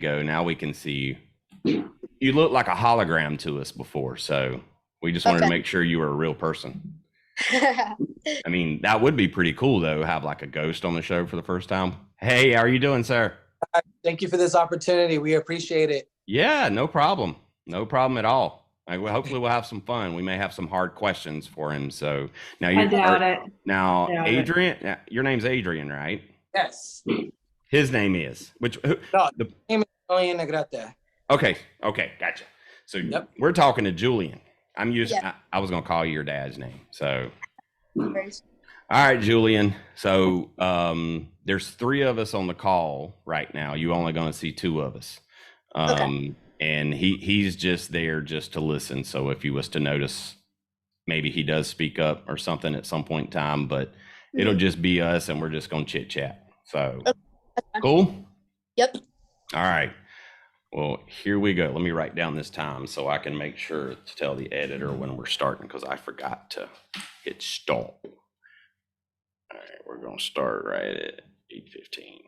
go. Now we can see you. You look like a hologram to us before, so we just wanted to make sure you were a real person. I mean, that would be pretty cool, though, have like a ghost on the show for the first time. Hey, how are you doing, sir? Thank you for this opportunity. We appreciate it. Yeah, no problem. No problem at all. Hopefully we'll have some fun. We may have some hard questions for him. So now I doubt it. Now, Doubt Adrian, your name's Adrian, right? Yes. His name is No, the name is Julian Negrete. Okay, gotcha. So we're talking to Julian. I was gonna call you your dad's name. So all right, Julian. So there's 3 of us on the call right now. You're only gonna see 2 of us. And he's just there just to listen. So if you was to notice, maybe he does speak up or something at some point in time, but it'll just be us and we're just gonna chit chat. So cool? Yep. All right. Well, here we go. Let me write down this time so I can make sure to tell the editor when we're starting, because I forgot to hit start. All right, we're gonna start right at 8:15.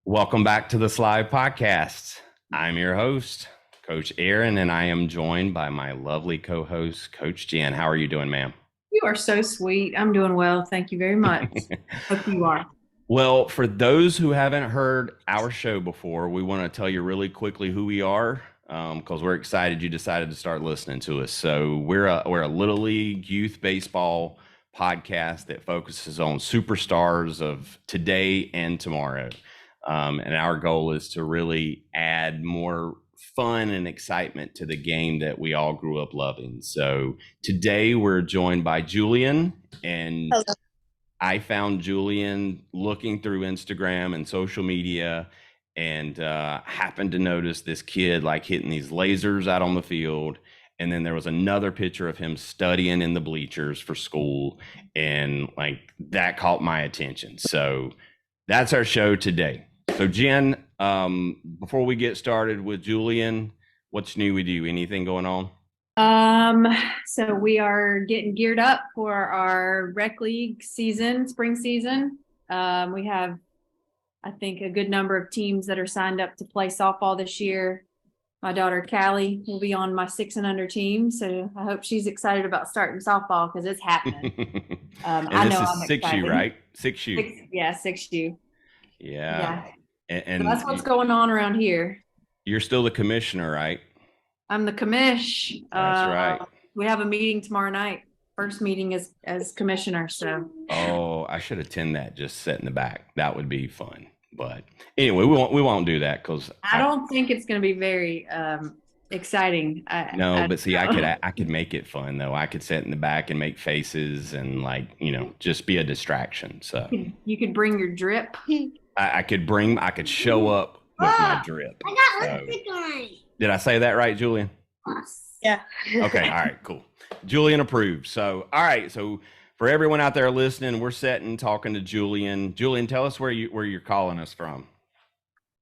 Welcome back to the Slide Podcast. I'm your host, Coach Aaron, and I am joined by my lovely co-host, Coach Jenn. How are you doing, ma'am? You are so sweet. I'm doing well. Thank you very much. Hope you are. Well, for those who haven't heard our show before, we want to tell you really quickly who we are, because we're excited you decided to start listening to us. So we're a Little League youth baseball podcast that focuses on superstars of today and tomorrow. And our goal is to really add more fun and excitement to the game that we all grew up loving. So today we're joined by Julian, and hello. I found Julian looking through Instagram and social media, and happened to notice this kid like hitting these lasers out on the field. And then there was another picture of him studying in the bleachers for school, and like that caught my attention. So that's our show today. So Jenn, before we get started with Julian, what's new with you? Anything going on? So we are getting geared up for our rec league season, spring season. We have, I think, a good number of teams that are signed up to play softball this year. My daughter Callie will be on my 6 and under team, so I hope she's excited about starting softball because it's happening. I know I'm excited. 6U, right? 6U. Yeah, 6U. Yeah. And so that's what's going on around here. You're still the commissioner, right? I'm the commish. That's right. We have a meeting tomorrow night. First meeting as commissioner. So. Oh, I should attend that. Just sit in the back. That would be fun. But anyway, we won't do that because I don't think it's going to be very exciting. But see, I could make it fun though. I could sit in the back and make faces and just be a distraction. So you could bring your drip. I could show up with my drip. I got lipstick on. Did I say that right, Julian? Yeah. Okay. All right, cool. Julian approved. So, all right. So for everyone out there listening, we're sitting talking to Julian. Julian, tell us where you're calling us from.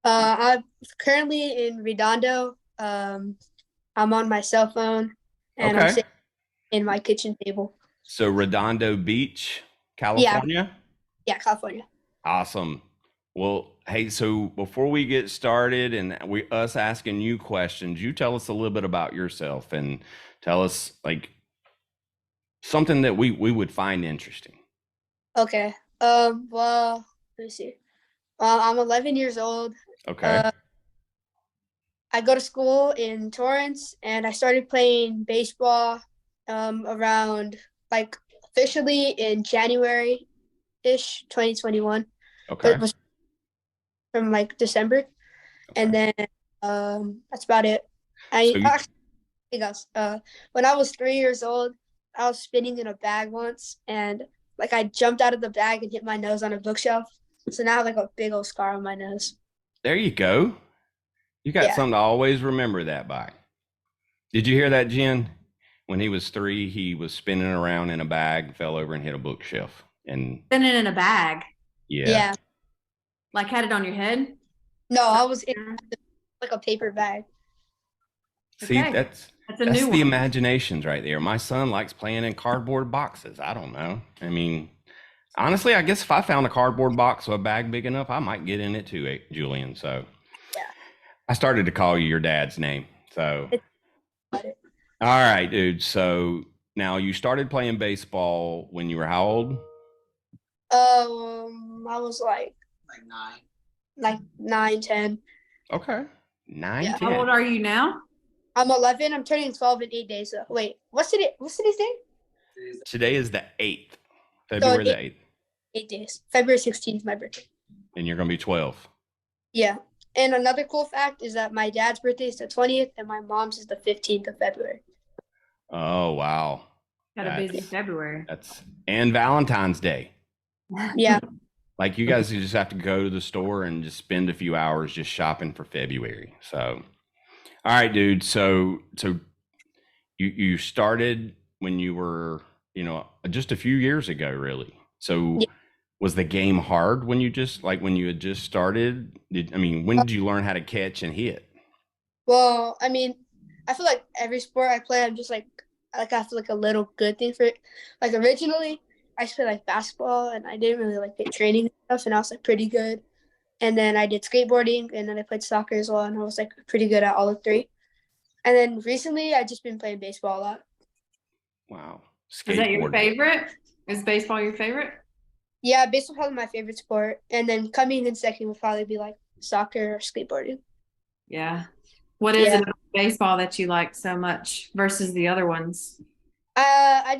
I'm currently in Redondo. I'm on my cell phone and I'm sitting in my kitchen table. So Redondo Beach, California? Yeah, California. Awesome. Well, hey, so before we get started and us asking you questions, you tell us a little bit about yourself and tell us like something that we would find interesting. Okay. Well, let me see. I'm 11 years old. Okay. I go to school in Torrance, and I started playing baseball around like officially in January-ish, 2021. Okay. It was from like December, and then that's about it. When I was 3 years old, I was spinning in a bag once, and like I jumped out of the bag and hit my nose on a bookshelf. So now I have like a big old scar on my nose. There you go. You got something to always remember that by. Did you hear that, Jenn? When he was 3, he was spinning around in a bag, fell over and hit a bookshelf. And spinning in a bag. Yeah. Like had it on your head? No, I was in like a paper bag. See, Okay. that's the imaginations right there. My son likes playing in cardboard boxes. I don't know. I mean, Honestly, I guess if I found a cardboard box or a bag big enough, I might get in it too, Julian. So Yeah. I started to call you your dad's name. So, It's about it. all right, dude. So now you started playing baseball when you were how old? I was like Like 9. like 9, 10. Okay. Nine, Yeah. How old 10. are you now? I'm 11. I'm turning 12 in 8 days. So wait, what's today's date? Today is the 8th, So February the 8th, 8 days. February 16th is my birthday. and you're going to be 12. Yeah. And another cool fact is that my dad's birthday is the 20th and my mom's is the 15th of February. Oh, wow. Got a busy That's- February. And Valentine's Day. Yeah. Like you guys just have to go to the store and just spend a few hours just shopping for February. So, all right, dude. So you started when you were, just a few years ago, really. So Yeah. was the game hard when you had just started? When did you learn how to catch and hit? Well, I mean, I feel like every sport I play, I'm just like I have like a little good thing for it. Like originally, I used to play like basketball, and I didn't really like get training and stuff, and I was like pretty good. And then I did skateboarding, and then I played soccer as well, and I was like pretty good at all of three. And then recently, I just been playing baseball a lot. Wow. Is that your Skateboarding. favorite? Is baseball your favorite? Yeah, baseball probably my favorite sport, and then coming in second would probably be like soccer or skateboarding. Yeah. What is Yeah. it about baseball that you like so much versus the other ones? I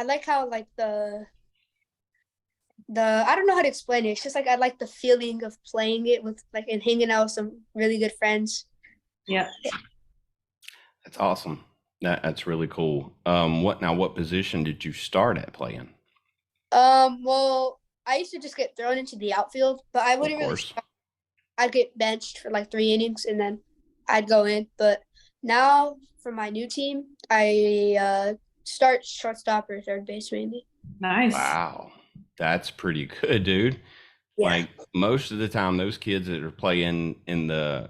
like how like the I don't know how to explain it. It's just like I like the feeling of playing it with like and hanging out with some really good friends. Yeah. That's awesome. That's really cool. What position did you start at playing? Well, I used to just get thrown into the outfield, but I Of wouldn't really course. start. I'd get benched for like 3 innings and then I'd go in. But now for my new team, I start shortstop or third base mainly. Nice. Wow. That's pretty good, dude. Yeah. Like most of the time, those kids that are playing in the,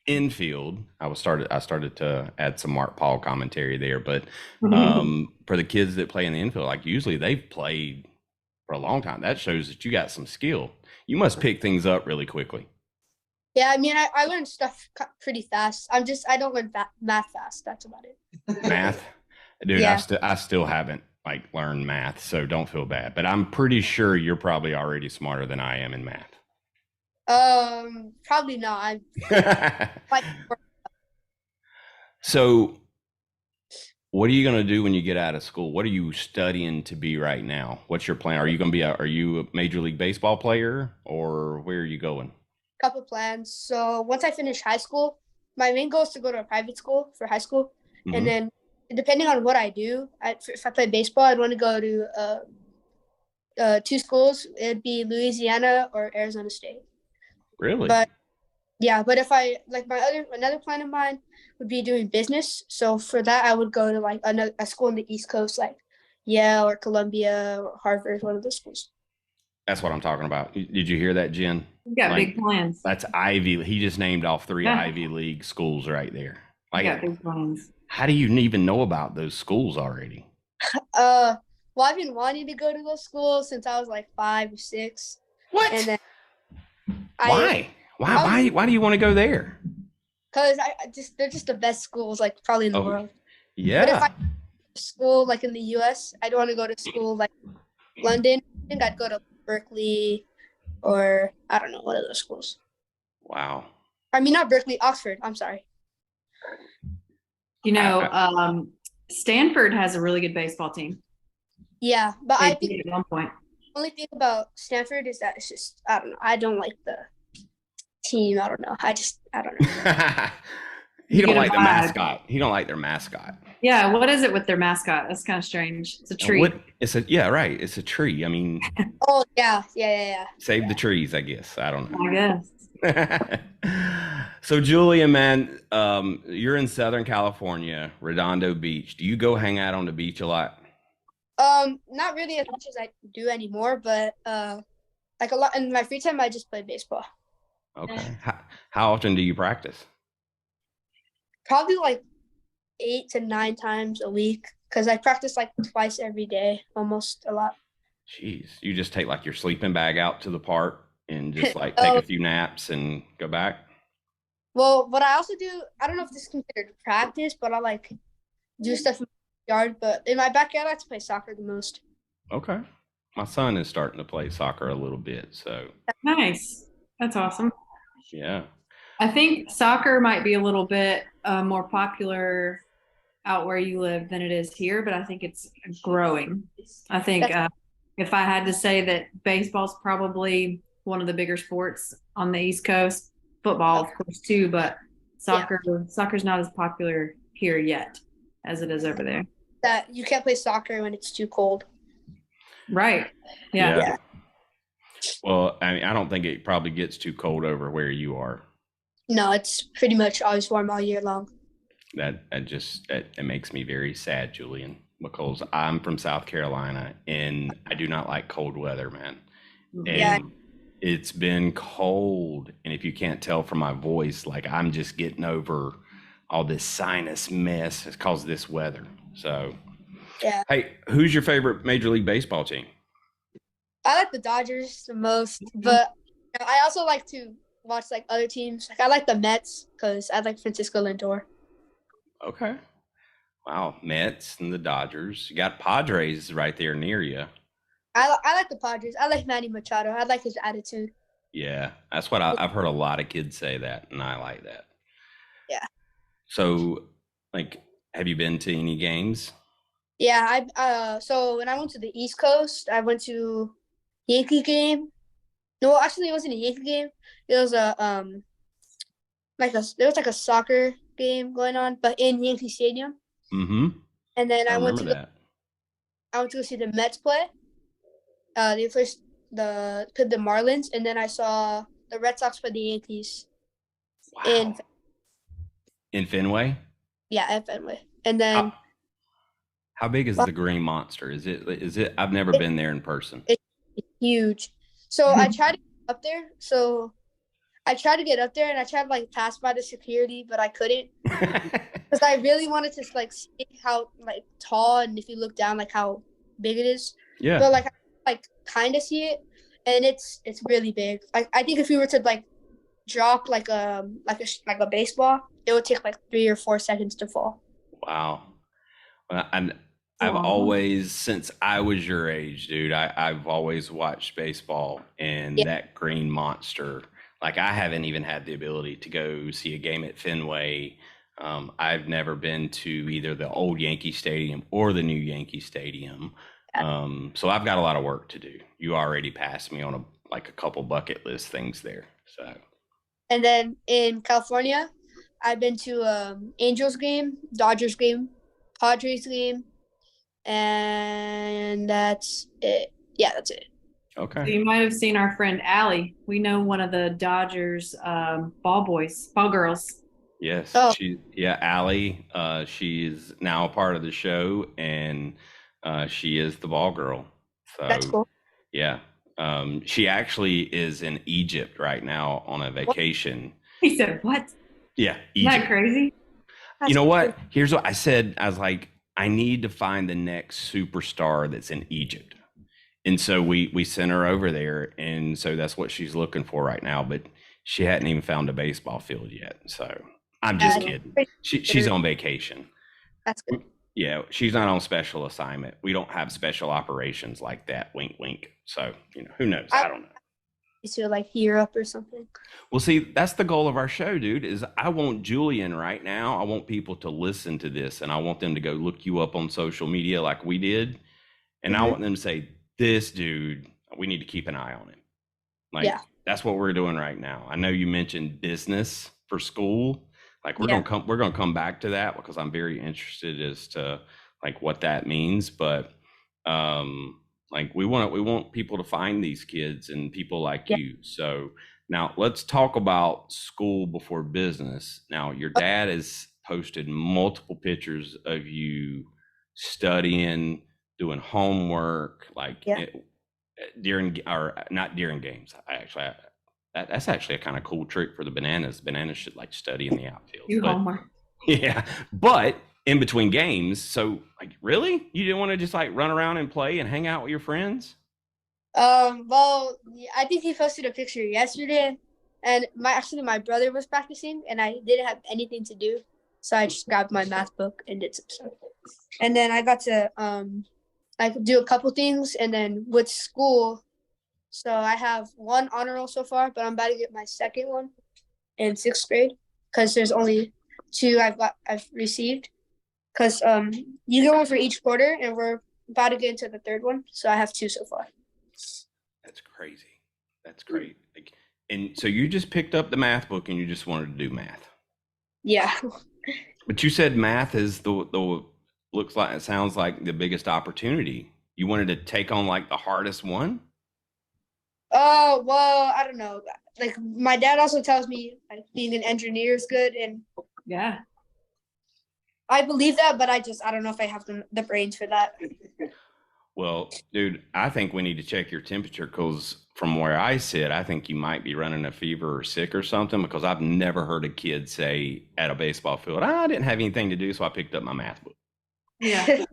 infield, I started to add some Mark Paul commentary there, but for the kids that play in the infield, like usually they've played for a long time. That shows that you got some skill. You must pick things up really quickly. Yeah, I mean, I learned stuff pretty fast. I don't learn math fast. That's about it. Math, dude, Yeah. I still haven't like learned math, so don't feel bad. But I'm pretty sure you're probably already smarter than I am in math. Probably not. I'm like, So, what are you going to do when you get out of school? What are you studying to be right now? What's your plan? Are you a Major League Baseball player, or where are you going? couple plans. So once I finish high school, my main goal is to go to a private school for high school, Mhm. and then depending on what I do, if I play baseball, I'd want to go to 2 schools. It'd be Louisiana or Arizona State. Really? But yeah, but if I like another plan of mine would be doing business. So for that, I would go to like a school in the East Coast, like Yale or Columbia or Harvard, one of those schools. That's what I'm talking about. Did you hear that, Jen? You got Like, big plans. That's Ivy. He just named off 3 Yeah. Ivy League schools right there. You Like, got big plans. how do you even know about those schools already? Well, I've been wanting to go to those schools since I was like 5 or 6. What? And then Why do you want to go there? Because they're just the best schools, like probably in the Oh, world. But if yeah. I school like in the US, I'd want to go to school like London. I think I'd go to Berkeley or I don't know, one of those schools. Wow. I mean, not Berkeley, Oxford. I'm sorry. You know, Stanford has a really good baseball team. Yeah, but They I did think at one point. the only thing about Stanford is that it's just I don't know. I don't like the team. I don't know. I don't know. He You don't get a like the vibe. mascot. He don't like their mascot. Yeah, what is it with their mascot? That's kind of strange. It's a tree. Yeah, right. It's a tree. I mean, Oh yeah. save the trees, I guess. I don't know. I guess. So Julian, man, you're in Southern California, Redondo Beach. Do you go hang out on the beach a lot? Not really as much as I do anymore, but like a lot in my free time, I just play baseball. Okay. How often do you practice? Probably like 8 to 9 times a week because I practice like twice every day, almost a lot. Jeez, you just take like your sleeping bag out to the park and just like take Oh, a few naps and go back? well, what I also do, I don't know if this is considered practice, but I like do stuff in my yard. But in my backyard, I like to play soccer the most. Okay. My son is starting to play soccer a little bit, so Nice. That's awesome. yeah. I think soccer might be a little bit more popular out where you live than it is here, but I think it's growing. I think if I had to say that baseball's probably one of the bigger sports on the East Coast, football, of course, too, but soccer's not as popular here yet as it is over there. That you can't play soccer when it's too cold. Right. Yeah. Yeah. Well, I mean, I don't think it probably gets too cold over where you are. No, it's pretty much always warm all year long. It makes me very sad, Julian, because I'm from South Carolina and I do not like cold weather, man. Yeah. And it's been cold. And if you can't tell from my voice, like I'm just getting over all this sinus mess it's caused this weather. So, Yeah. hey, who's your favorite Major League Baseball team? I like the Dodgers the most, but I also like to watch like other teams. Like I like the Mets because I like Francisco Lindor. Okay. Wow, Mets and the Dodgers. You got Padres right there near you. I like the Padres. I like Manny Machado. I like his attitude. Yeah, that's what I've heard a lot of kids say that, and I like that. Yeah. So, like, have you been to any games? Yeah, so when I went to the East Coast, I went to Yankee game. No, actually it wasn't a Yankee game. It was there was like a soccer game going on, but in Yankee Stadium. Mm-hmm. And then I I went remember to that. I went to go see the Mets play. They first played the Marlins, and then I saw the Red Sox play the Yankees. Wow. In Fenway? Yeah, at Fenway. And then How big is the Green Monster? Is it? I've never been there in person. it's huge. So I tried to get up there. So I tried to get up there, and I tried to like pass by the security, but I couldn't because I really wanted to like see how like tall and if you look down like how big it is. Yeah. But like kind of see it, and it's really big. Like I think if we were to like drop like a baseball, it would take like 3 or 4 seconds to fall. Wow. Well, I've always, since I was your age, dude, I've always watched baseball, and that Green Monster. Like I haven't even had the ability to go see a game at Fenway. I've never been to either the old Yankee Stadium or the new Yankee Stadium. So I've got a lot of work to do. You already passed me on a couple bucket list things there. So. And then in California, I've been to Angels game, Dodgers game, Padres game, and that's it. Yeah, that's it. Okay. So you might have seen our friend Allie. We know one of the Dodgers ball girls. Yes. Oh. Allie. She is now a part of the show, and she is the ball girl. So That's cool. Yeah. She actually is in Egypt right now on a vacation. He said, "What? Yeah, Isn't Egypt. that crazy?" You know what? Here's what I said. I was like, I need to find the next superstar that's in Egypt. And so we sent her over there, and so that's what she's looking for right now. But she hadn't even found a baseball field yet. So I'm just kidding. She's on vacation. That's good. Yeah, she's not on special assignment. We don't have special operations like that. Wink, wink. So who knows? I don't know. To like Europe or something. Well, see, that's the goal of our show, dude, is I want Julian right now. I want people to listen to this, and I want them to go look you up on social media like we did. And I want them to say, this dude, we need to keep an eye on him. Like, that's what we're doing right now. I know you mentioned business for school. Like we're gonna come back to that because I'm very interested as to like what that means. But like we want people to find these kids and people like you. So now let's talk about school before business. Now your dad has posted multiple pictures of you studying, doing homework, like during or not during games. That's actually a kind of cool trick for the bananas. Bananas should like study in the outfield. Homework. Yeah, but in between games. So like, really, you didn't want to just like run around and play and hang out with your friends? Well, yeah, I think he posted a picture yesterday, and my brother was practicing, and I didn't have anything to do, so I just grabbed my math book and did some stuff. And then I got to like do a couple things, and then with school, so I have one honor roll so far, but I'm about to get my second one in 6th grade because there's only two I've received. Because you get one for each quarter, and we're about to get into the third one, so I have two so far. That's crazy. That's great. Like, and so you just picked up the math book and you just wanted to do math. Yeah. But you said math is the looks like it sounds like the biggest opportunity. You wanted to take on like the hardest one? Oh, well, I don't know. Like my dad also tells me like being an engineer is good, and Yeah. I believe that, but I don't know if I have the brains for that. Well, dude, I think we need to check your temperature because from where I sit, I think you might be running a fever or sick or something because I've never heard a kid say at a baseball field, I didn't have anything to do, so I picked up my math book. Yeah.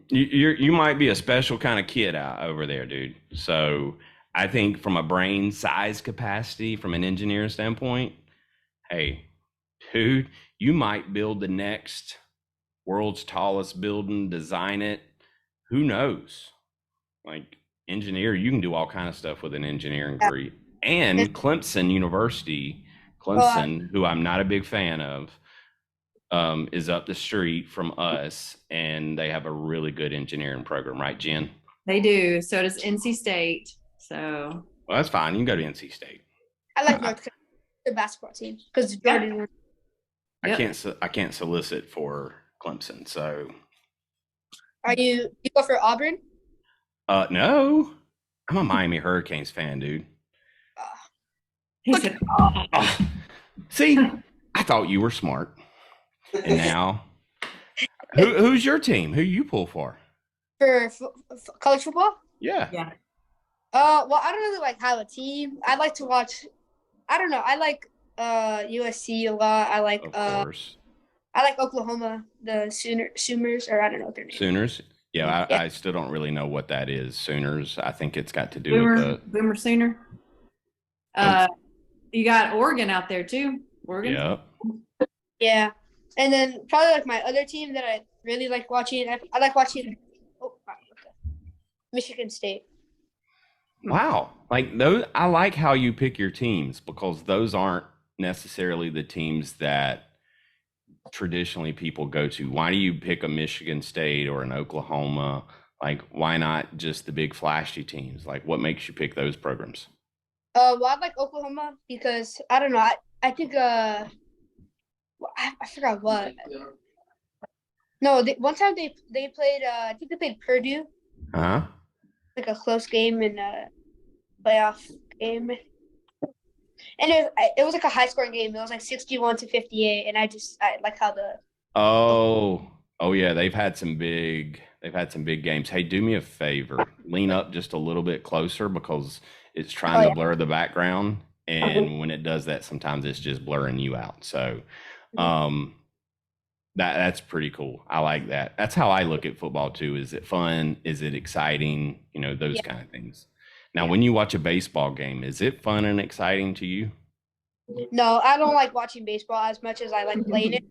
You might be a special kind of kid out over there, dude. So I think from a brain size capacity, from an engineer standpoint, hey, dude, you might build the next world's tallest building, design it. Who knows? Like engineer, you can do all kind of stuff with an engineering degree. And Clemson University, who I'm not a big fan of, is up the street from us, and they have a really good engineering program, right, Jen? They do. So does NC State. So. Well, that's fine. You can go to NC State. I like North Carolina, the basketball team, because Jordan. Yep. I can't solicit for Clemson, so. Are you go for Auburn? No, I'm a Miami Hurricanes fan, dude. He said, oh. Oh, see, I thought you were smart, and now, who's your team? Who you pull for? For college football? Yeah. Yeah. Well, I don't really like have a team. I like to watch. I don't know. I like USC a lot. I like Of course. I like Oklahoma, the Sooners, or I don't know what their name. Sooners. Yeah, Yeah. I still don't really know what that is. Sooners. I think it's got to do with the Boomer Sooner. You got Oregon out there too. Oregon. yeah. Yeah, and then probably like my other team that I really like watching. I like watching. Michigan State. Wow. Like those, I like how you pick your teams because those aren't necessarily the teams that traditionally people go to. Why do you pick a Michigan State or an Oklahoma? Like, why not just the big flashy teams? Like, what makes you pick those programs? Well, I like Oklahoma because I don't know. I think I forgot what. No, one time they played. I think they played Purdue. Huh? Like a close game in a playoff game, and it was like a high scoring game. It was like 61-58, and I like how the Oh yeah, they've had some big games. Hey, do me a favor, lean up just a little bit closer because it's trying to blur the background, and when it does that, sometimes it's just blurring you out. So, that's pretty cool. I like that. That's how I look at football too. Is it fun? Is it exciting? You know, those kind of things. Now, when you watch a baseball game, is it fun and exciting to you? No, I don't like watching baseball as much as I like playing it.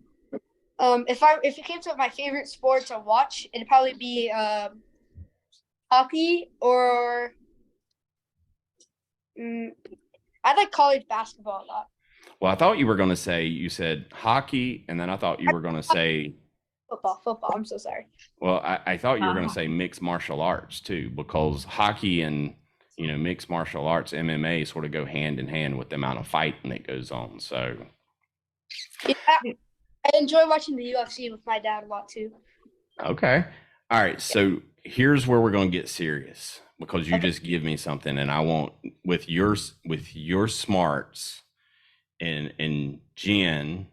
If it came to my favorite sport to watch, it'd probably be hockey or I like college basketball a lot. Well, I thought you were going to say, you said hockey, and then I thought you were going to say football. I'm so sorry. Well, I thought you were going to say mixed martial arts too, because hockey and mixed martial arts, MMA, sort of go hand in hand with the amount of fighting that goes on. So, yeah, I enjoy watching the UFC with my dad a lot too. Okay, all right. So here's where we're going to get serious because you just give me something, and I want with your smarts and Jen,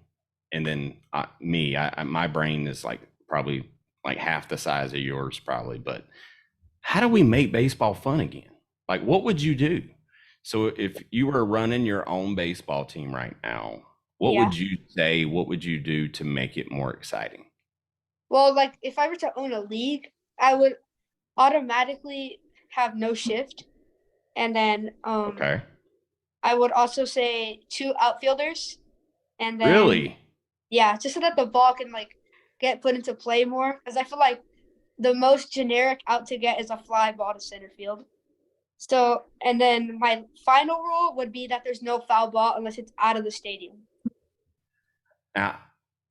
and then me. My brain is like probably like half the size of yours, probably. But how do we make baseball fun again? Like, what would you do? So if you were running your own baseball team right now, what would you say? What would you do to make it more exciting? Well, like if I were to own a league, I would automatically have no shift. And then Okay. I would also say 2 outfielders. And then Really? yeah, just so that the ball can like get put into play more. Because I feel like the most generic out to get is a fly ball to center field. So, and then my final rule would be that there's no foul ball unless it's out of the stadium.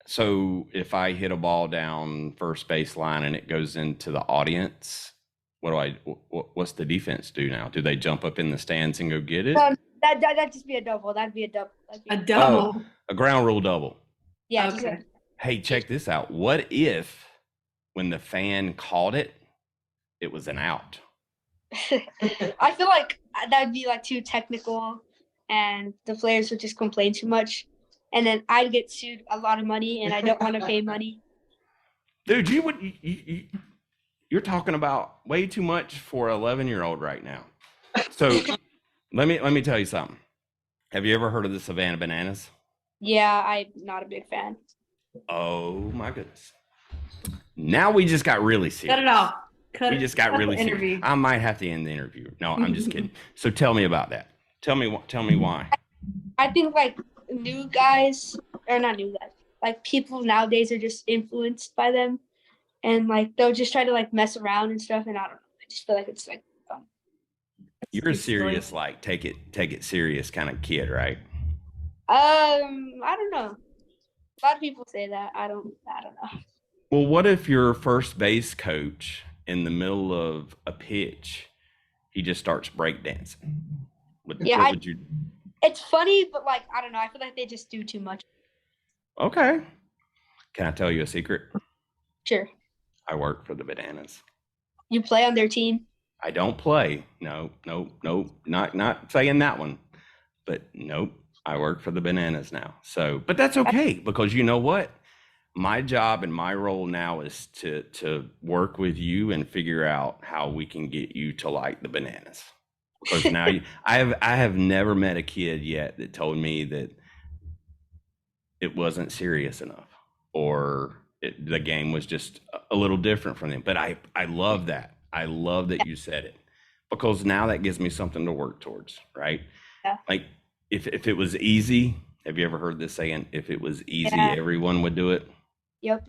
So if I hit a ball down first baseline and it goes into the audience, what's the defense do now? Do they jump up in the stands and go get it? That'd just be a double. That'd be a double. A double. Oh, a ground rule double. Yeah. Okay. Hey, check this out. What if when the fan called it, it was an out? I feel like that'd be like too technical, and the players would just complain too much, and then I'd get sued a lot of money, and I don't want to pay money. Dude, you're talking about way too much for an 11-year-old right now. So let me tell you something. Have you ever heard of the Savannah Bananas? Yeah, I'm not a big fan. Oh my goodness. Now we just got really serious. Cut it off. We just got really serious. Interview. I might have to end the interview. No, I'm just kidding. So tell me about that. Tell me why. I think like new guys, or not new guys, like people nowadays are just influenced by them, and like they'll just try to like mess around and stuff. And I don't know. I just feel like it's like fun. You're a serious, like take it serious kind of kid, right? I don't know. A lot of people say that. I don't know. Well, what if your first base coach in the middle of a pitch, he just starts breakdancing? What would you? It's funny, but like I don't know. I feel like they just do too much. Okay. Can I tell you a secret? Sure. I work for the Bananas. You play on their team? I don't play. No, not saying that one. But nope, I work for the Bananas now. So, but that's okay, because you know what? My job and my role now is to work with you and figure out how we can get you to like the Bananas. Because now I have never met a kid yet that told me that it wasn't serious enough, or the game was just a little different from them. But I love that. I love that you said it, because now that gives me something to work towards, right? Yeah. Like if it was easy, have you ever heard this saying? If it was easy, everyone would do it. Yep.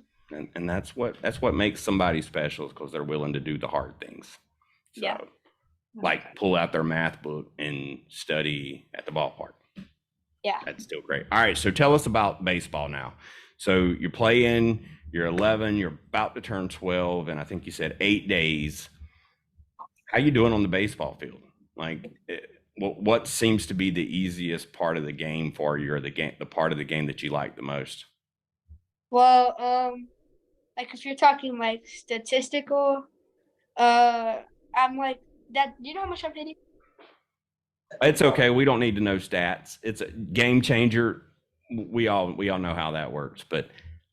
And that's what makes somebody special, is because they're willing to do the hard things. So, Yeah. like pull out their math book and study at the ballpark. Yeah. That's still great. All right, so tell us about baseball now. So you're playing, you're 11, you're about to turn 12, and I think you said 8 days. How you doing on the baseball field? Like, what seems to be the easiest part of the game for you, or the part of the game that you like the most? Well, like if you're talking like statistical, I'm like that. Do you know how much I'm hitting? It's okay. We don't need to know stats. It's a game changer. We all know how that works. But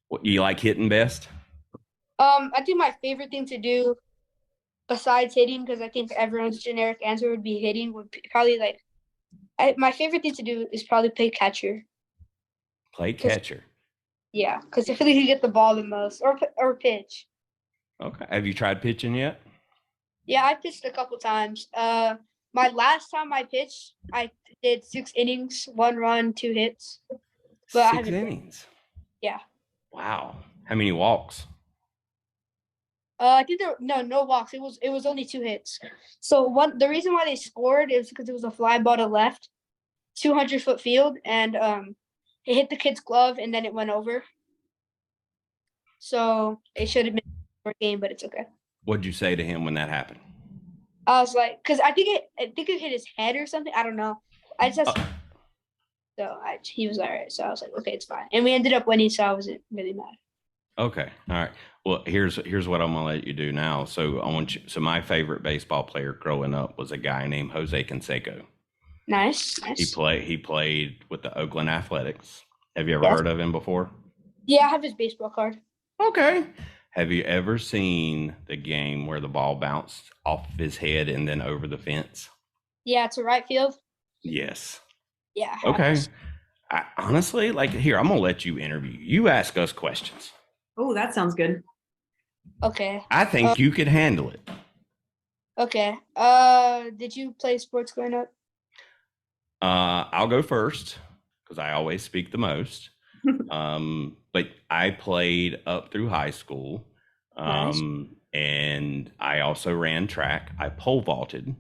what, you like hitting best? I think my favorite thing to do, besides hitting, because I think everyone's generic answer would be hitting, would be probably like, my favorite thing to do is probably play catcher. Play catcher. Yeah, because I feel like you get the ball the most, or pitch. Okay. Have you tried pitching yet? Yeah, I pitched a couple times. My last time I pitched, I did 6 innings, 1 run, 2 hits. But 6 innings. Yeah. Wow. How many walks? I think no walks. It was only 2 hits. So the reason why they scored is because it was a fly ball to left, 200-foot field, and it hit the kid's glove and then it went over. So it should have been a game, but it's okay. What'd you say to him when that happened? I was like, because I think it hit his head or something. I don't know. He was all right. So I was like, okay, it's fine. And we ended up winning, so I wasn't really mad. Okay. All right. Well, here's what I'm gonna let you do now. So So my favorite baseball player growing up was a guy named Jose Canseco. Nice. He played with the Oakland Athletics. Have you ever heard of him before? Yeah, I have his baseball card. Okay. Have you ever seen the game where the ball bounced off his head and then over the fence? Yeah, to right field. Yes. Yeah. Okay. Honestly, like, here, I'm gonna let you interview. You ask us questions. Oh, that sounds good. Okay. I think you could handle it. Okay. Did you play sports growing up? I'll go first because I always speak the most. But I played up through high school. Nice. And I also ran track. I pole vaulted.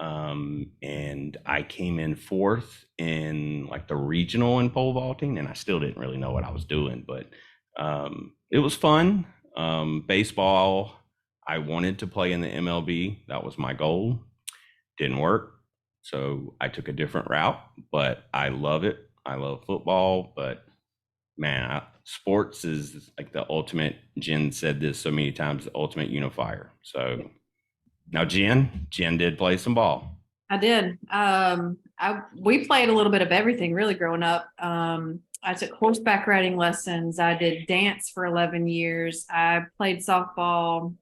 And I came in fourth in like the regional in pole vaulting, and I still didn't really know what I was doing, but it was fun. Baseball, I wanted to play in the MLB. That was my goal. Didn't work. So I took a different route, but I love it. I love football, but man, sports is like the ultimate. Jen said this so many times, the ultimate unifier. So now Jen did play some ball. I did. We played a little bit of everything really growing up. I took horseback riding lessons. I did dance for 11 years. I played softball,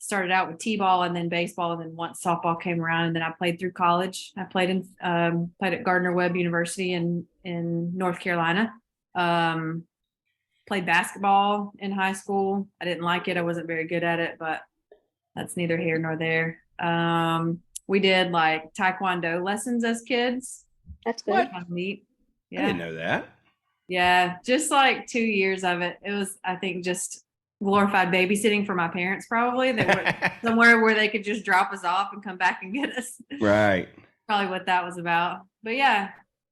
started out with t-ball and then baseball. And then once softball came around, and then I played through college. I played at Gardner-Webb University in North Carolina. Played basketball in high school. I didn't like it. I wasn't very good at it, but that's neither here nor there. We did like taekwondo lessons as kids. That's good. What? Neat. I didn't know that. Yeah, just like 2 years of it. It was, I think, just glorified babysitting for my parents. Probably they were somewhere where they could just drop us off and come back and get us. Right. Probably what that was about. But yeah,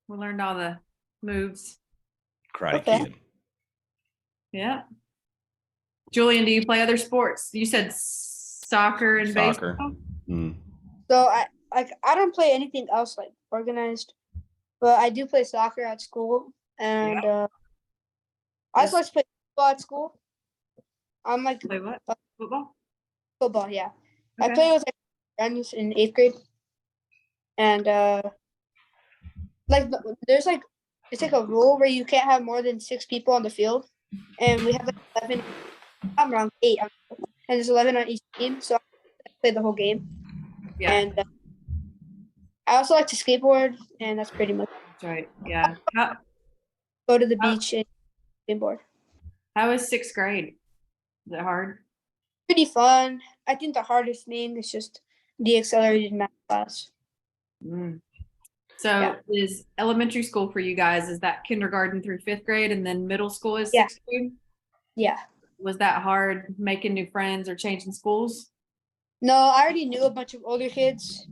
we learned all the moves. Karate Okay. Kid. Yeah. Julian, do you play other sports? You said soccer and Soccer. baseball. Mm. So I don't play anything else like organized, but I do play soccer at school, and I also like to play football at school. I'm like Play what? Football? football, yeah. Okay. I play with like friends in 8th grade, and there's like it's like a rule where you can't have more than 6 people on the field, and we have like 11. I'm around 8, and there's 11 on each team, so I play the whole game. Yeah, And I also like to skateboard, and that's pretty much that's right. Yeah. go to the beach and skateboard. How was 6th grade? Is it hard? Pretty fun. I think the hardest thing is just the accelerated math class. Mm. So Yeah. is elementary school for you guys, is that kindergarten through 5th grade, and then middle school is Yeah. 6th grade? Yeah. Was that hard making new friends or changing schools? No, I already knew a bunch of older kids.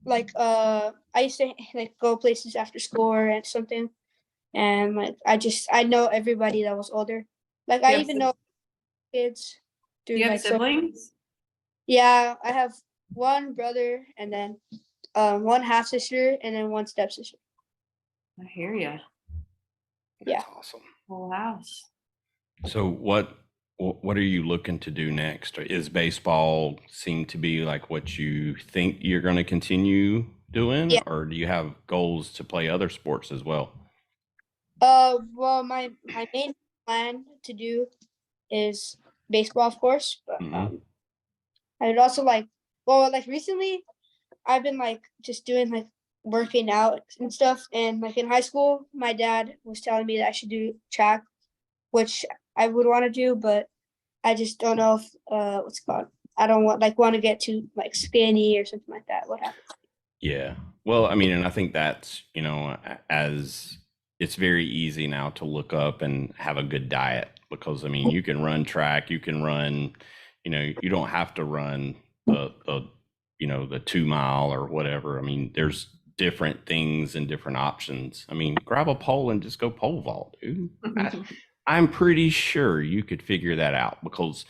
Like I used to like go places after school or something, and like I know everybody that was older. Like I Yeah, even so- know kids Do through you have like siblings? yeah, I have one brother and then one half sister and then one stepsister. I hear you. Yeah. That's awesome. Full house. So what are you looking to do next? Is baseball seem to be like what you think you're going to continue doing, Yeah. or do you have goals to play other sports as well? Well, my main plan to do is baseball, of course, but Mhm. I would also like recently I've been like just doing like working out and stuff, and like in high school my dad was telling me that I should do track, which I would want to do, but I just don't know if what's it called. I don't want to get too like skinny or something like that. What happens? Yeah. Well, I mean, and I think that's, as it's very easy now to look up and have a good diet because, I mean, you can run track, you can run, you don't have to run the 2 mile or whatever. I mean, there's different things and different options. I mean, grab a pole and just go pole vault, dude. I'm pretty sure you could figure that out because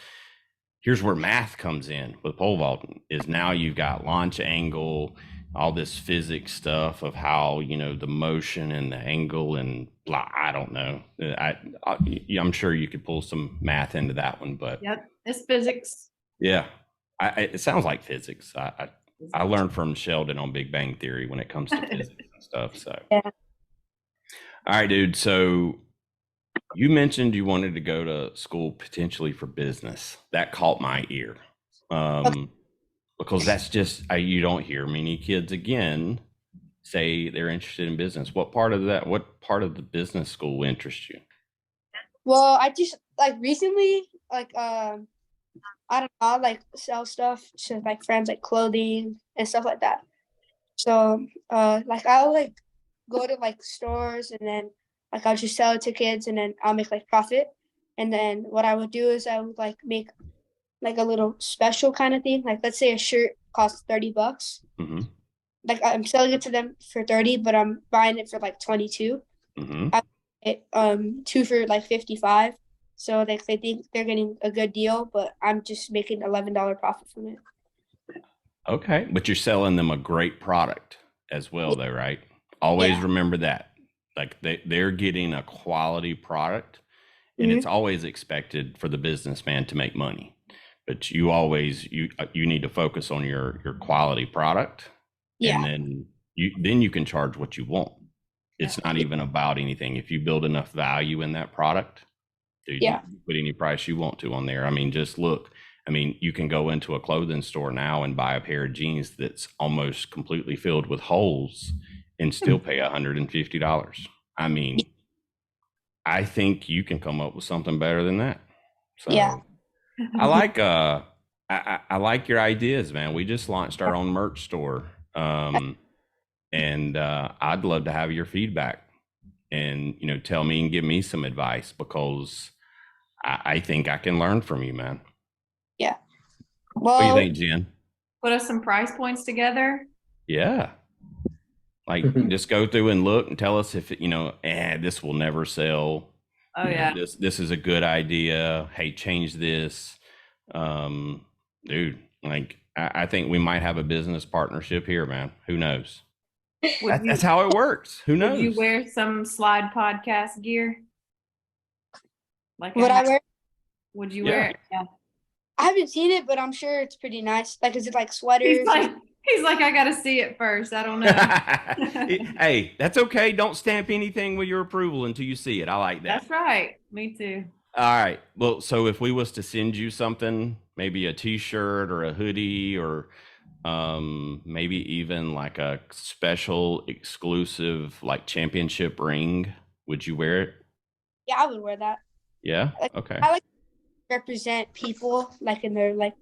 here's where math comes in with pole vaulting is now you've got launch angle, all this physics stuff of how, the motion and the angle and blah, I don't know. I'm sure you could pull some math into that one, but Yep, it's physics. yeah, it sounds like physics. I learned from Sheldon on Big Bang Theory when it comes to physics and stuff. So, Yeah. All right, dude. So you mentioned you wanted to go to school potentially for business. That caught my ear. Because that's just, you don't hear many kids again say they're interested in business. What part of the business school interests you? Well, I just like recently I don't know, I like sell stuff to like friends, like clothing and stuff like that. So like I'll like go to like stores and then like I'll just sell it to kids and then I'll make like profit. And then what I would do is I would like make like a little special kind of thing. Like let's say a shirt costs $30. Mm-hmm. Like I'm selling it to them for 30, but I'm buying it for like 22. Mm-hmm. Two for like 55. So they think they're getting a good deal, but I'm just making $11 profit from it. Okay, but you're selling them a great product as well, though, right? Always remember that. Like they're getting a quality product, and it's always expected for the businessman to make money. But you always you need to focus on your quality product, and then you can charge what you want. It's not even about anything. If you build enough value in that product, dude, you can put any price you want to on there. I mean, just look. I mean, you can go into a clothing store now and buy a pair of jeans that's almost completely filled with holes and still pay $150. I mean, I think you can come up with something better than that. So I like I like your ideas, man. We just launched our own merch store. And I'd love to have your feedback and, you know, tell me and give me some advice, because I think I can learn from you, man. Yeah. What do you Well, think, Jen? Put us some price points together. Yeah. Like just go through and look and tell us if, you know, this will never sell. Oh You know, yeah. this is a good idea. Hey, change this. Dude, like I think we might have a business partnership here, man. Who knows? That's how it works. Who knows? Would you wear some Slide podcast gear? Like would I wear? Would you Yeah. wear it? Yeah. I haven't seen it, but I'm sure it's pretty nice. Like, is it like sweaters? He's like, I gotta see it first. I don't know. Hey, that's okay. Don't stamp anything with your approval until you see it. I like that. That's right. Me too. All right. Well, so if we was to send you something, maybe a t-shirt or a hoodie, or maybe even like a special exclusive like championship ring, would you wear it? Yeah, I would wear that. Yeah. Like, Okay. I like to represent people like in their like,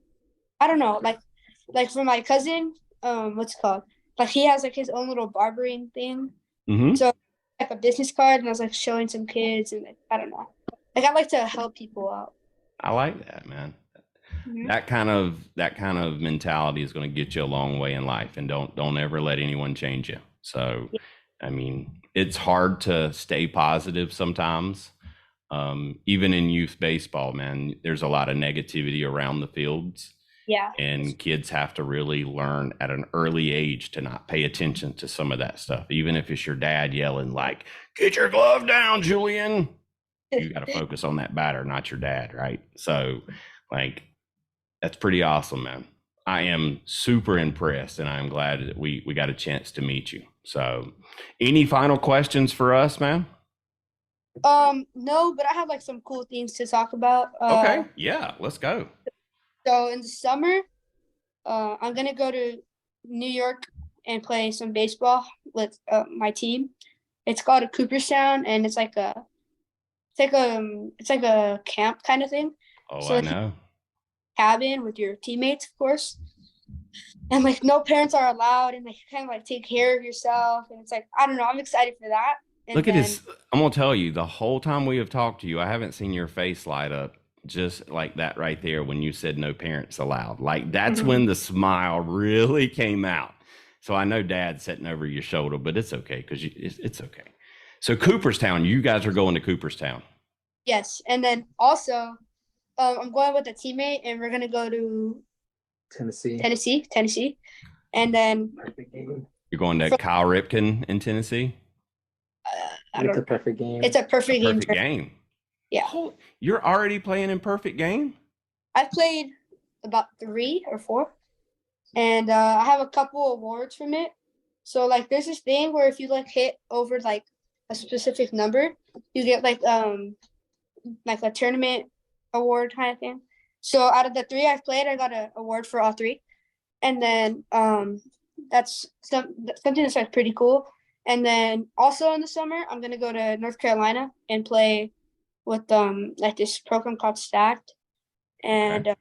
I don't know, like for my cousin, what's it called? Like he has like his own little barbering thing. Mm-hmm. So like a business card, and I was like showing some kids, and like, I don't know. Like I like to help people out. I like that, man. Mhm. That kind of mentality is going to get you a long way in life, and don't ever let anyone change you. So, I mean, it's hard to stay positive sometimes. Even in youth baseball, man, there's a lot of negativity around the fields. Yeah. And kids have to really learn at an early age to not pay attention to some of that stuff. Even if it's your dad yelling like, "Get your glove down, Julian." You got to focus on that batter, not your dad, right? So, like, that's pretty awesome, man. I am super impressed, and I'm glad that we got a chance to meet you. So, any final questions for us, man? No, but I have like some cool things to talk about. Okay, yeah, let's go. So in the summer, I'm gonna go to New York and play some baseball with my team. It's called a Cooperstown, and it's like a camp kind of thing. Oh, So I like know. cabin with your teammates, of course. And like no parents are allowed, and like you kind of like take care of yourself. And it's like, I don't know, I'm excited for that. And Look at then, this. I'm gonna tell you, the whole time we have talked to you, I haven't seen your face light up just like that right there when you said no parents allowed. Like that's when the smile really came out. So I know Dad's sitting over your shoulder, but it's okay because it's okay. So Cooperstown, you guys are going to Cooperstown. yes, and then also, I'm going with a teammate, and we're gonna go to Tennessee, and then You're going to Kyle Ripken in Tennessee. It's a perfect game. It's a perfect game. Perfect game. Yeah. Oh, you're already playing in perfect game? I've played about 3 or 4, and I have a couple awards from it. So like, there's this thing where if you like hit over like a specific number, you get like a tournament award kind of thing. So out of the 3 I've played, I got an award for all 3, and then that's something that's like pretty cool. And then also in the summer, I'm gonna go to North Carolina and play with like this program called Stacked, and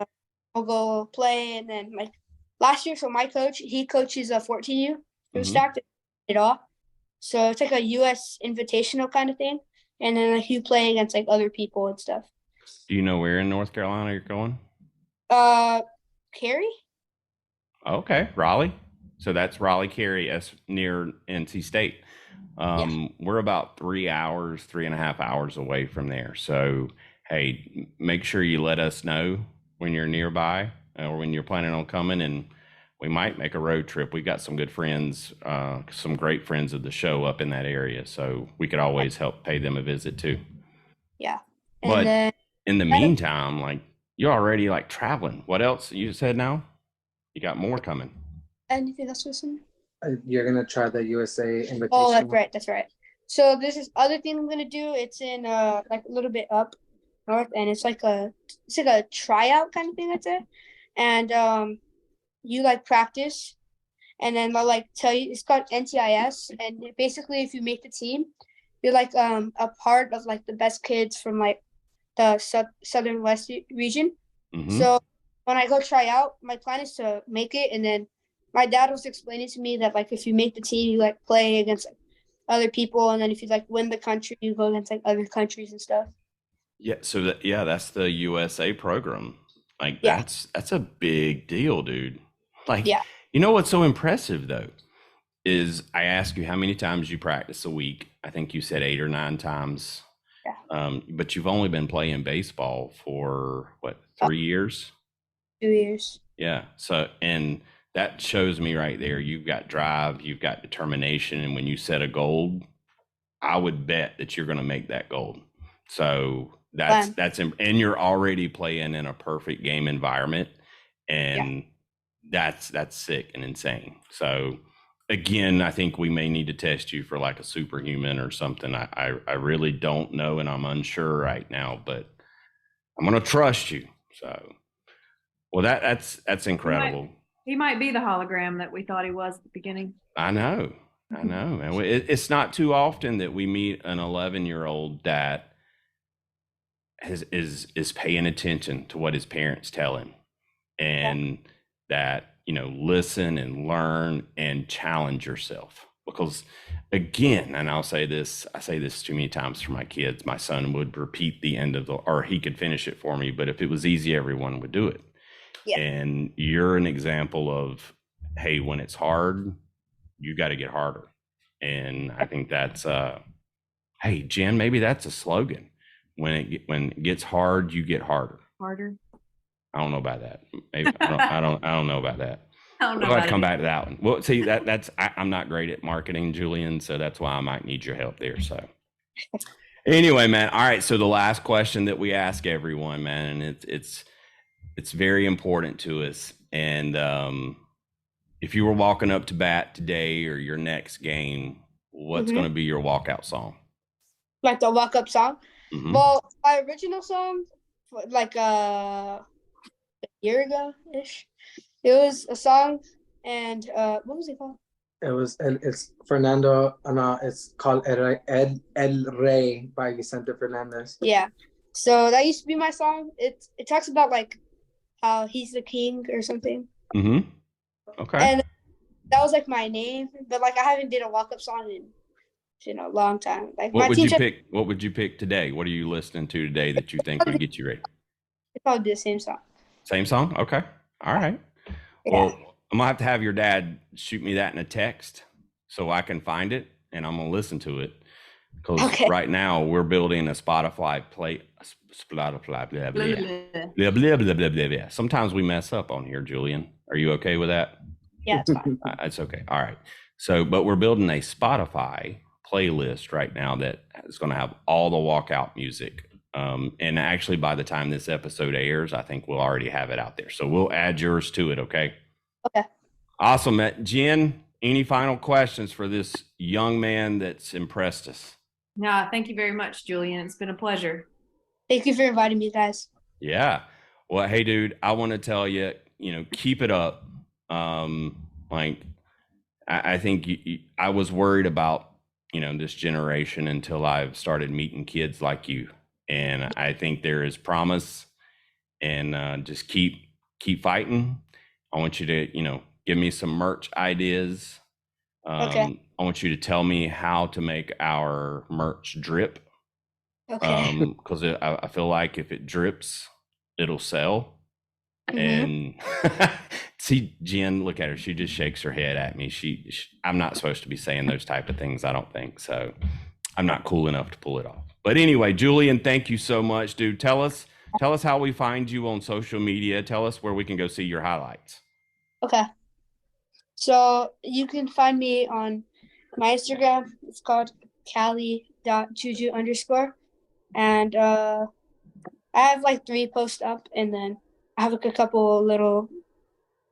I'll go play, and then like last year, so my coach, he coaches a 14U. It was Mhm. stacked it all. So it's like a US invitational kind of thing. And then like you play against like other people and stuff. Do you know where in North Carolina you're going? Carrie? Okay, Raleigh. So that's Raleigh Cary, as near NC State. We're about 3 hours, 3.5 hours away from there. So, hey, make sure you let us know when you're nearby or when you're planning on coming, and we might make a road trip. We've got some good friends, some great friends of the show up in that area, so we could always help pay them a visit too. Yeah. And But then in the meantime, like you're already like traveling. What else you said now? You got more coming. anything else listen? You're gonna try the USA invitation. Oh, that's right. That's right. So this is other thing I'm gonna do. It's in like a little bit up north, and it's like a tryout kind of thing. I'd say, and you like practice, and then they'll like tell you it's called NTIS, and basically if you make the team, you're like a part of like the best kids from like the southern west region. Mhm. So when I go try out, my plan is to make it, and then my dad was explaining to me that like if you make the team, you like play against like other people, and then if you like win the country, you go against like other countries and stuff. Yeah, so that's the USA program. Like Yeah. that's a big deal, dude. Like, Yeah. you know what's so impressive though is I ask you how many times you practice a week. I think you said 8 or 9 times. Yeah. But you've only been playing baseball for what, 3 years? 2 years. Yeah. So, and that shows me right there, you've got drive, you've got determination, and when you set a goal, I would bet that you're going to make that goal. So Fun. and you're already playing in a perfect game environment, and that's sick and insane. So again, I think we may need to test you for like a superhuman or something. I really don't know, and I'm unsure right now, but I'm going to trust you. So, well, that's incredible. He might be the hologram that we thought he was at the beginning. I know. And it's not too often that we meet an 11-year-old that is paying attention to what his parents tell him, and that, listen and learn and challenge yourself. Because again, and I say this too many times for my kids, my son would repeat the end of or he could finish it for me, but if it was easy, everyone would do it. Yeah. And you're an example of, hey, when it's hard, you got to get harder. And I think that's hey, Jen, maybe that's a slogan. When it gets hard, you get harder. Harder. I don't know about that. Maybe I don't know about that. I don't know. We'll come back to that one. Well, see, I'm not great at marketing, Julian, so that's why I might need your help there. So anyway, man. All right. So the last question that we ask everyone, man, and it's very important to us. And if you were walking up to bat today or your next game, what's going to be your walkout song? Like the walk-up song? Mhm. Well, my original song, like a year ago-ish, it was a song, and what was it called? It's Fernando. No, it's called El Rey by Vicente Fernandez. Yeah. So that used to be my song. It talks about like how he's the king or something. Mm-hmm. Okay. And that was like my name, but like I haven't did a walk-up song in a long time. Like What my would teacher, you pick? What would you pick today? What are you listening to today that you think would get you ready? it's probably the same song. Same song? Okay. All right. Yeah. Well, I'm gonna have to have your dad shoot me that in a text so I can find it, and I'm gonna listen to it. Because right now we're building a Spotify blah, blah, blah, blah, blah, blah, blah, blah, blah, blah. Sometimes we mess up on here, Julian. Are you okay with that? Yeah, it's fine. It's okay. All right. So, but we're building a Spotify playlist right now that is going to have all the walkout music. And actually, by the time this episode airs, I think we'll already have it out there. So we'll add yours to it. Okay. Okay. Awesome. Jen, any final questions for this young man that's impressed us? No, thank you very much, Julian. It's been a pleasure. Thank you for inviting me, guys. Yeah. Well, hey, dude, I want to tell you, keep it up. Like, I think I was worried about, this generation until I've started meeting kids like you. And I think there is promise, and just keep keep fighting. I want you to, give me some merch ideas. Okay. I want you to tell me how to make our merch drip. Okay. Because I feel like if it drips, it'll sell. Mhm. And see, Jen, look at her. She just shakes her head at me. I'm not supposed to be saying those type of things, I don't think. So I'm not cool enough to pull it off. But anyway, Julian, thank you so much, dude. Tell us how we find you on social media. Tell us where we can go see your highlights. Okay. So you can find me on my Instagram. It's called Cali.juju_. And I have like 3 posts up, and then I have like a couple little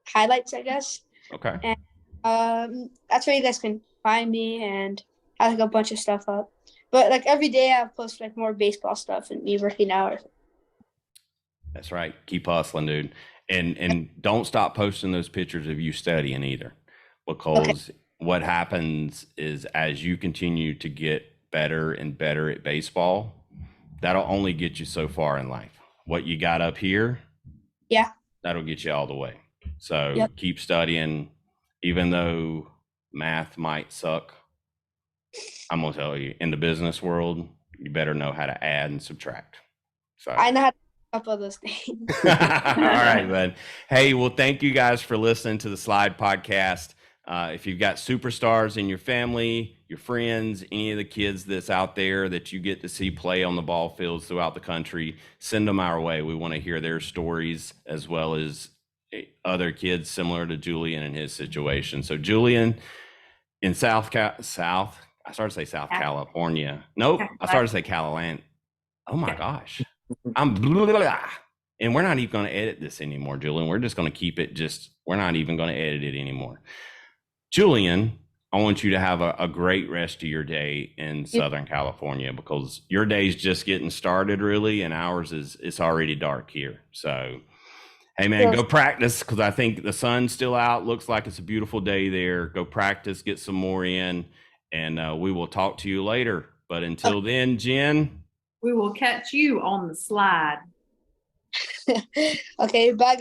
highlights, I guess. Okay. And that's where you guys can find me, and I have like a bunch of stuff up. But like every day I post like more baseball stuff and me working out. That's right. Keep hustling, dude. And don't stop posting those pictures of you studying either, because what happens is as you continue to get better and better at baseball, that'll only get you so far in life. What you got up here, Yeah. that'll get you all the way. So keep studying, even though math might suck. I'm gonna tell you, in the business world, you better know how to add and subtract. So I know how to do a couple of those things. all right, bud. Hey, well, thank you guys for listening to the Slide Podcast. If you've got superstars in your family, your friends, any of the kids that's out there that you get to see play on the ball fields throughout the country, send them our way. We want to hear their stories as well as other kids similar to Julian and his situation. So Julian in South, I started to say South California. Nope, I started to say Caliland. Oh my gosh. And we're not even going to edit this anymore, Julian. We're just going to keep it we're not even going to edit it anymore. Julian, I want you to have a great rest of your day in Southern California, because your day's just getting started really, and ours it's already dark here. So, hey man, go practice, because I think the sun's still out. Looks like it's a beautiful day there. Go practice, get some more in, and we will talk to you later. But until then, Jen, We will catch you on the slide. Okay, bye guys.